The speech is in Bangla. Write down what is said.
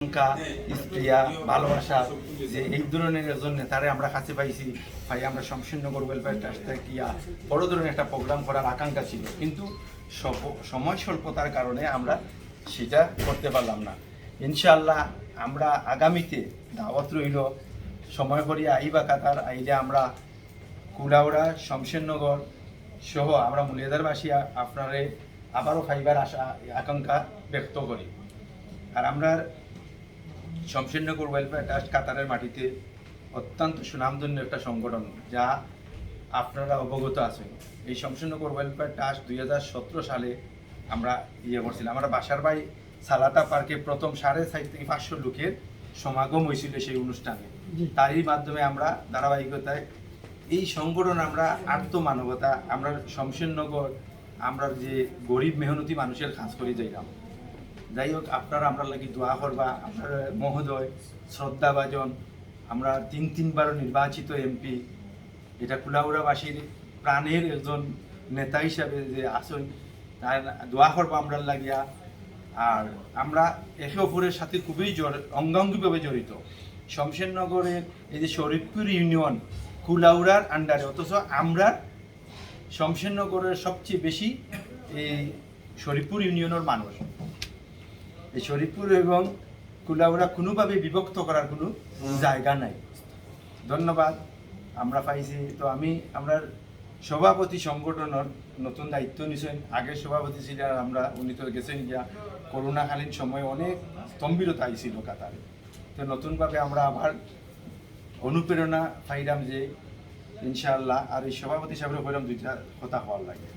আকাঙ্ক্ষা, স্প্রিয়া, ভালোবাসা যে এই ধরনের একজন নেতারে আমরা কাছে পাইছি ভাই। আমরা শমশেরনগর ওয়েলফেয়ার ট্রাস্ট থেকে বড় ধরনের একটা প্রোগ্রাম করার আকাঙ্ক্ষা ছিল, কিন্তু সময় স্বল্পতার কারণে আমরা সেটা করতে পারলাম না। ইনশাআল্লাহ আমরা আগামীতে দাওয়াত রইল, সময় করিয়া আইবা কাতার আইলে আমরা কুলাউড়া, শমশেরনগর সহ আমরা মুলিয়াদারবাসী আপনারে আবারও খাইবার আশা আকাঙ্ক্ষা ব্যক্ত করি। আর আমরা শমশেরনগর ওয়েলফেয়ার ট্রাস্ট কাতারের মাটিতে অত্যন্ত সুনামধন্য একটা সংগঠন, যা আপনারা অবগত আছেন। এই শমশেরনগর ওয়েলফেয়ার ট্রাস্ট 2017 সালে আমরা করছিলাম। আমরা বাসার ভাই সালাতা পার্কে প্রথম 450 থেকে 500 লোকের সমাগম হয়েছিল সেই অনুষ্ঠানে। তারই মাধ্যমে আমরা ধারাবাহিকতায় এই সংগঠন, আমরা আত্মমানবতা, আমরা শমশেরনগর, আমরা যে গরিব মেহনতি মানুষের কাজ করে যাইলাম। যাই হোক, আপনারা আমরা লাগি দোয়া করবা। আপনার মহোদয় শ্রদ্ধাভাজন, আমরা তিনবারও নির্বাচিত এমপি, এটা কুলাউড়াবাসীর প্রাণের একজন নেতা হিসাবে যে আসেন, তার দোয়া করবো আমরা লাগিয়া। আর আমরা একে অপরের সাথে খুবই অঙ্গাঙ্গিভাবে জড়িত। শমশেরনগরের এই যে শরীফপুর ইউনিয়ন কুলাউড়ার আন্ডারে, অথচ আমরা শমশেরনগরের সবচেয়ে বেশি এই শরীফপুর ইউনিয়নের মানুষ। এই শরীফপুর এবং কুলাউড়া কোনোভাবে বিভক্ত করার কোনো জায়গা নাই। ধন্যবাদ আমরা পাইছি। তো আমরা সভাপতি সংগঠনের নতুন দায়িত্ব নিয়েছেন। আগের সভাপতি ছিলেন আমরা, উনি তো গেছেন গিয়া করোনাকালীন সময় অনেক স্তম্ভিরতা আইছিল কাতারে। তো নতুনভাবে আমরা আবার অনুপ্রেরণা পাইলাম যে ইনশাআল্লাহ আর এই সভাপতি সাহেবের বললাম 2টা কথা হওয়ার লাগে।